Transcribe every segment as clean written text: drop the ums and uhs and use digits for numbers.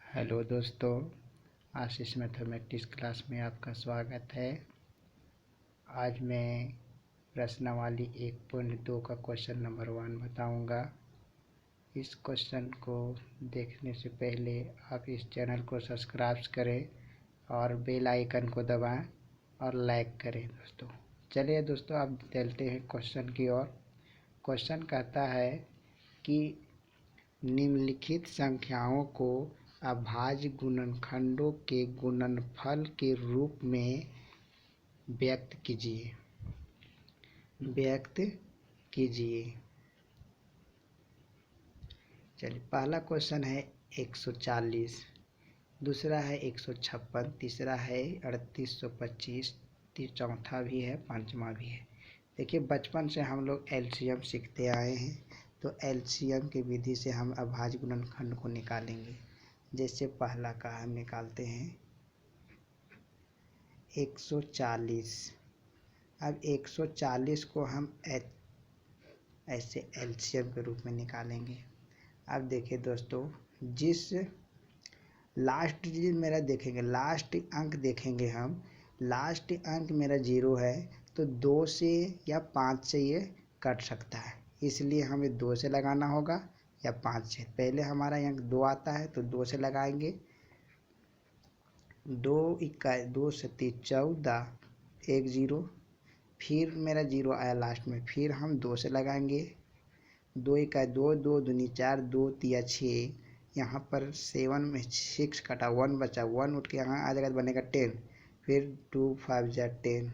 Hello दोस्तों, आशीष mathematics class में आपका स्वागत है। आज मैं प्रश्नावली 1.2 का क्वेश्चन नंबर 1 बताऊंगा। इस क्वेश्चन को देखने से पहले आप इस चैनल को सब्सक्राइब करें और बेल आइकन को दबाएं और लाइक करें। चलिए दोस्तों, अब चलते हैं क्वेश्चन की ओर। क्वेश्चन कहता है कि निम्नलिखित संख्याओं को अभाज्य गुणनखंडों के गुणनफल के रूप में व्यक्त कीजिए। चलिए, पहला क्वेश्चन है 140, दूसरा है 156, तीसरा है 3825, चौथा भी है, पांचवा भी है। देखिए, बचपन से हम लोग एलसीएम सीखते आए हैं, तो एलसीएम की विधि से हम अभाज्य गुणनखंड को निकालेंगे। जैसे पहला का हम निकालते हैं 140। अब 140 को हम ऐसे एलसीएम के रूप में निकालेंगे। अब देखिए दोस्तों, जिस लास्ट डिजिट मेरा देखेंगे, लास्ट अंक देखेंगे हम, लास्ट अंक मेरा 0 है, तो 2 से या 5 से ये कट सकता है, इसलिए हमें 2 से लगाना होगा या 5 से। पहले हमारा अंक 2 आता है तो 2 से लगाएंगे। 2 इक्का 2 सत्ती 14, 1 0, फिर मेरा 0 आया लास्ट में, फिर हम 2 से लगाएंगे। 2 इक्का 2, 2 दूनी 4, 2 तिया 6, यहाँ पर 7 में 6 कटा, 1 बचा, 1 उठ के यहाँ आ जाएगा, बनेगा 10, फिर 2 5 जा 10।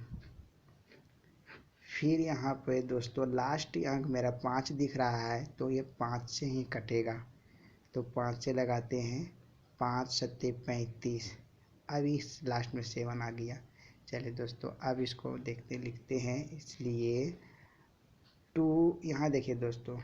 फिर यहाँ पे दोस्तों लास्ट अंक मेरा 5 दिख रहा है, तो ये 5 से ही कटेगा, तो 5 से लगाते हैं। 5 सत्ते 35, अब इस लास्ट में 7 आ गया। चलिए दोस्तों, अब इसको देखते लिखते हैं, इसलिए 2, यहाँ देखिए दोस्तों,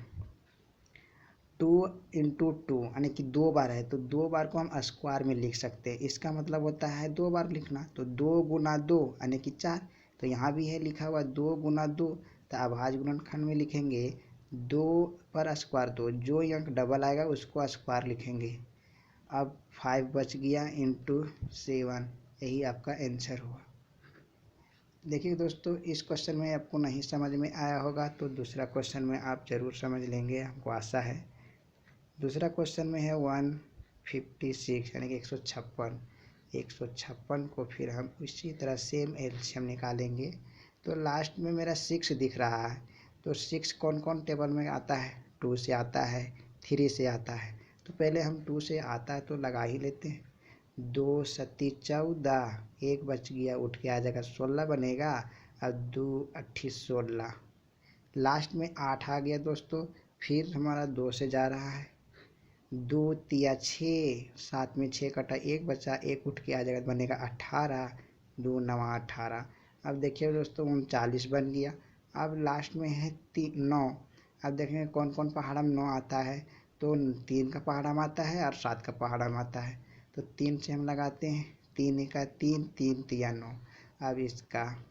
2 इंटू 2 यानी कि 2 बार है, तो 2 बार को हम स्क्वायर में लिख सकते हैं। इसका मतलब होता है 2 बार लिखना, तो 2 गुना 2 यानी कि 4। तो यहाँ भी है लिखा हुआ 2 गुना 2, तो अभाज्य गुणनखंड में लिखेंगे 2 पर स्क्वायर 2, जो अंक डबल आएगा उसको स्क्वायर लिखेंगे। अब 5 बच गया इंटू 7, यही आपका आंसर हुआ। देखिए दोस्तों, इस क्वेश्चन में आपको नहीं समझ में आया होगा, तो दूसरा क्वेश्चन में आप ज़रूर समझ लेंगे, हमको आशा है। दूसरा क्वेश्चन में है 156 यानी कि 156। 156 को फिर हम इसी तरह सेम एलसीएम निकालेंगे। तो लास्ट में मेरा 6 दिख रहा है, तो 6 कौन कौन टेबल में आता है? 2 से आता है, 3 से आता है, तो पहले हम 2 से आता है तो लगा ही लेते हैं। 2 सत्ती 14, 1 बच गया, उठ के आ जाएगा 16 बनेगा। अब 2 8 16, लास्ट में 8 आ गया दोस्तों, फिर हमारा 2 से जा रहा है। 2 तिया 6, 7 में 6 कटा, 1 बचा, 1 उठ के आ जाएगा, बनेगा 18, 2 9 18। अब देखिए दोस्तों, 39 बन गया। अब लास्ट में है 9। अब देखेंगे कौन कौन पहाड़ा में 9 आता है, तो 3 का पहाड़ा में आता है और 7 का पहाड़ा में आता है, तो 3 से हम लगाते हैं। 3 का 3, 3 तिया 9। अब इसका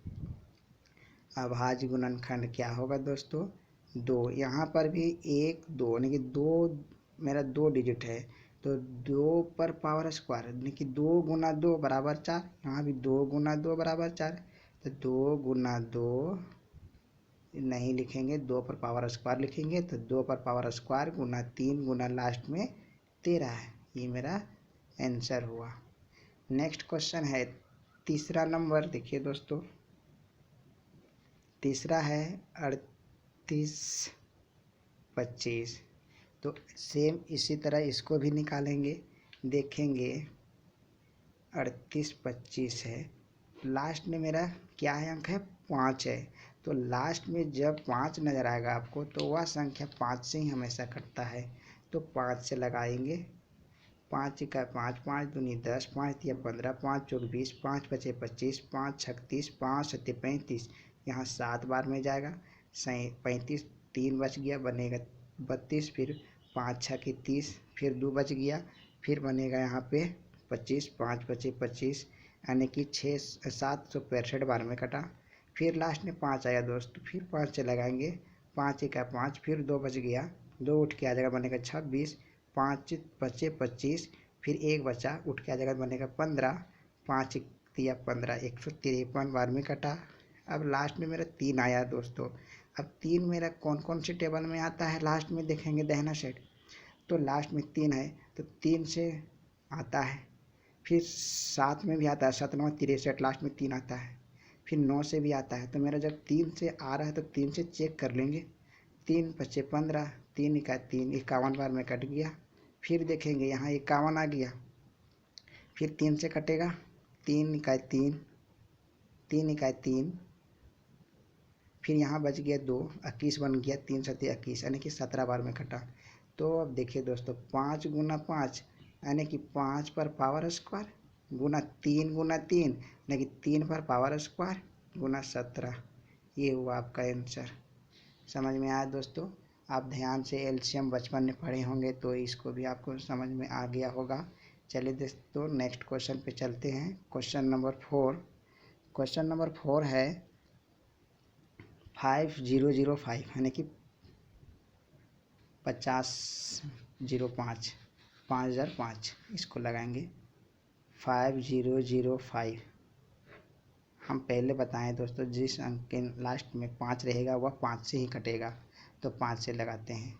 अभाज्य गुणनखंड क्या होगा दोस्तों? 2। यहाँ पर भी 1 2 यानी कि 2 मेरा 2 डिजिट है, तो 2 पर पावर स्क्वायर यानी कि 2 गुना 2 बराबर 4। यहाँ भी 2 गुना 2 बराबर 4, तो 2 गुना 2 नहीं लिखेंगे, 2 पर पावर स्क्वायर लिखेंगे, तो 2 पर पावर स्क्वायर गुना 3 गुना लास्ट में 13 है। ये मेरा आंसर हुआ। नेक्स्ट क्वेश्चन है तीसरा नंबर। देखिए दोस्तों, तीसरा है 3825, तो सेम इसी तरह इसको भी निकालेंगे। देखेंगे 3825 है, लास्ट में मेरा क्या है अंक है? 5 है, तो लास्ट में जब 5 नज़र आएगा आपको, तो वह संख्या 5 से ही हमेशा कटता है, तो 5 से लगाएंगे। 5 का 5, 5 दूनी 10, 5 तिया 15, 5 चौक 20, 5 बचे 25, 5 36, 5 सत्ते 35, यहाँ 7 बार में जाएगा, 35, 3 बच गया, बनेगा 32, फिर 5 6 की 30, फिर 2 बच गया, फिर बनेगा यहाँ पे 25, 5 बचे 25, यानी कि 765 बार में कटा। फिर लास्ट में 5 आया दोस्त, फिर 5 से लगाएंगे। 5 का 5, फिर 2 बच गया, 2 उठ के आ जाएगा, बनेगा 26, 5 बचे 25, फिर एक बचा, उठ के आ जाएगा बनेगा 15, 5 तिया 15, 153 बार में कटा। अब लास्ट में मेरा 3 आया दोस्तों। अब 3 मेरा कौन कौन सी टेबल में आता है लास्ट में देखेंगे दाहिना साइड, तो लास्ट में 3 है तो 3 से आता है, फिर 7 में भी आता है, 7 9 63 लास्ट में 3 आता है, फिर 9 से भी आता है। तो मेरा जब 3 से आ रहा है तो 3 से चेक कर लेंगे, 3 बचे 15, 3 इका 3, 51 बार में कट गया। फिर देखेंगे यहाँ 51 आ गया, फिर 3 से कटेगा, 3 इका 3, 3 इका 3, फिर यहाँ बच गया 2, 21 बन गया, 3 सत्ते 21 यानी कि 17 बार में कटा। तो अब देखिए दोस्तों 5 गुना 5 यानी कि 5 पर पावर स्क्वायर गुना 3 यानी कि 3 पर पावर स्क्वायर गुना 17, ये हुआ आपका आंसर। समझ में आया दोस्तों? आप ध्यान से एलसीएम बचपन में पढ़े होंगे तो इसको भी आपको समझ में आ गया होगा। चलिए दोस्तों नेक्स्ट क्वेश्चन पे चलते हैं। क्वेश्चन नंबर 4, क्वेश्चन नंबर 4 है 5005 यानी कि 5005, 5005 इसको लगाएंगे 5005। हम पहले बताएं दोस्तों जिस अंक के लास्ट में 5 रहेगा वह 5 से ही कटेगा, तो 5 से लगाते हैं।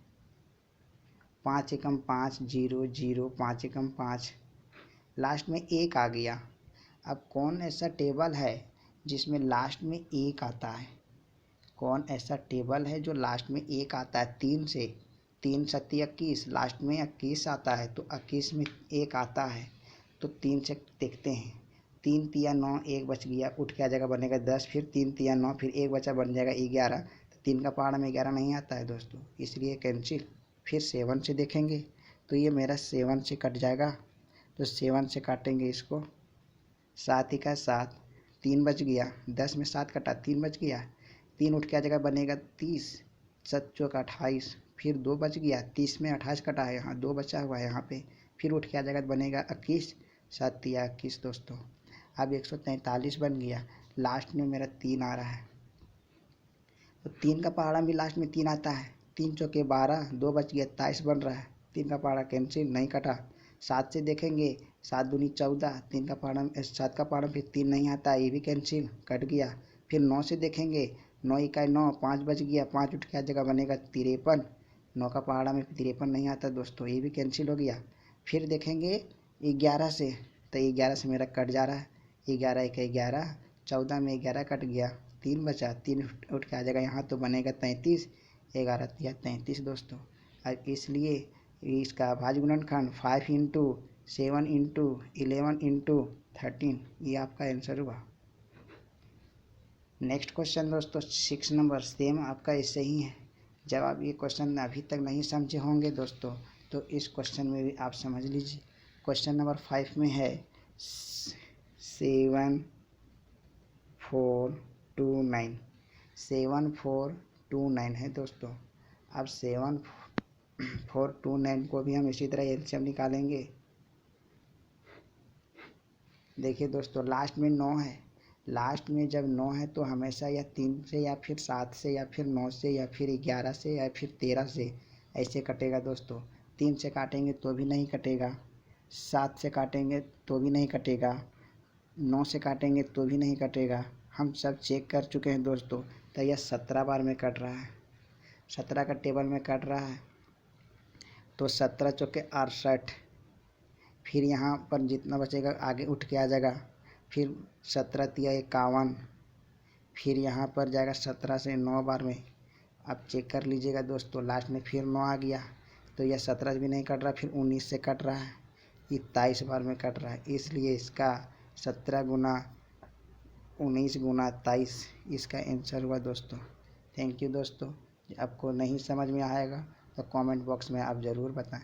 5 एकम 5 0 0, 5 एकम 5, लास्ट में 1 आ गया। अब कौन ऐसा टेबल है जिसमें लास्ट में 1 आता है? कौन ऐसा टेबल है जो लास्ट में 1 आता है? 3 से, 3 सत्ती 21, लास्ट में 21 आता है तो 21 में 1 आता है, तो 3 से देखते हैं। 3 तिया 9, 1 बच गया, उठ के आ जाएगा बनेगा 10, फिर 3 तिया 9, फिर 1 बचा बन जाएगा 11, तो 3 का पहाड़ा में 11 नहीं आता है दोस्तों, इसलिए कैंसिल। फिर 7 से देखेंगे तो ये मेरा 7 से कट जाएगा, तो 7 से काटेंगे इसको, 7 का 7, 3 बच गया, 10 में 7 कटा, 3 बच गया, 3 उठ के आ जाएगा बनेगा 30, 7 चौक 28, फिर 2 बच गया, 30 में 28 कटा है, यहाँ 2 बचा हुआ है यहाँ पे, फिर उठ के आ जाएगा बनेगा 21, 7 तिया 21 दोस्तों। अब 143 बन गया, लास्ट में मेरा 3 आ रहा है, तो 3 का पहाड़ा भी लास्ट में 3 आता है, 3 चौके 12, 2 बच गया, 27 बन रहा है, 3 का पहाड़ा कैंसिल नहीं कटा। 7 से देखेंगे, 7 दूनी 14, 3 का पहाड़ा 7 का पहाड़ा फिर 3 नहीं आता, ये भी कैंसिल कट गया। फिर 9 से देखेंगे, 9 इकाई 9, 5 बच गया, 5 उठ के आ जगह बनेगा 53, 9 का पहाड़ा में 53 नहीं आता दोस्तों, ये भी कैंसिल हो गया। फिर देखेंगे 11 से, तो 11 से मेरा कट जा रहा है, 11 इकाई 11, 14 में 11 कट गया, 3 बचा, 3 उठ के आ जाएगा यहाँ तो बनेगा 33, 11 तिया 33 दोस्तों। अब इसलिए इसका भाज्य गुणनखंड 5 इंटू 7 इंटू 11 इंटू 13, ये आपका आंसर हुआ। नेक्स्ट क्वेश्चन दोस्तों 6 नंबर, सेम आपका ऐसे ही है। जब आप ये क्वेश्चन अभी तक नहीं समझे होंगे दोस्तों तो इस क्वेश्चन में भी आप समझ लीजिए। क्वेश्चन नंबर 5 में है 7429, 7429 है दोस्तों। अब 7429 को भी हम इसी तरह एलसीएम निकालेंगे। देखिए दोस्तों लास्ट में 9 है, लास्ट में जब 9 है तो हमेशा या 3 से या फिर 7 से या फिर 9 से या फिर 11 से या फिर 13 से ऐसे कटेगा दोस्तों। 3 से काटेंगे तो भी नहीं कटेगा, 7 से काटेंगे तो भी नहीं कटेगा, 9 से काटेंगे तो भी नहीं कटेगा। हम सब चेक कर चुके हैं दोस्तों, तो यह 17 बार में कट रहा है, 17 का टेबल में कट रहा है, तो 17 चौके 68, फिर यहाँ पर जितना बचेगा आगे उठ के आ जाएगा, फिर 17 तिया 51, फिर यहाँ पर जाएगा 17 से 9 बार में। आप चेक कर लीजिएगा दोस्तों, लास्ट में फिर 9 आ गया, तो यह 17 भी नहीं कट रहा, फिर 19 से कट रहा है, 23 बार में कट रहा है, इसलिए इसका 17 गुना 19 गुना 23 इसका आंसर हुआ दोस्तों। थैंक यू दोस्तों। आपको नहीं समझ में आएगा तो कमेंट बॉक्स में आप ज़रूर बताएं।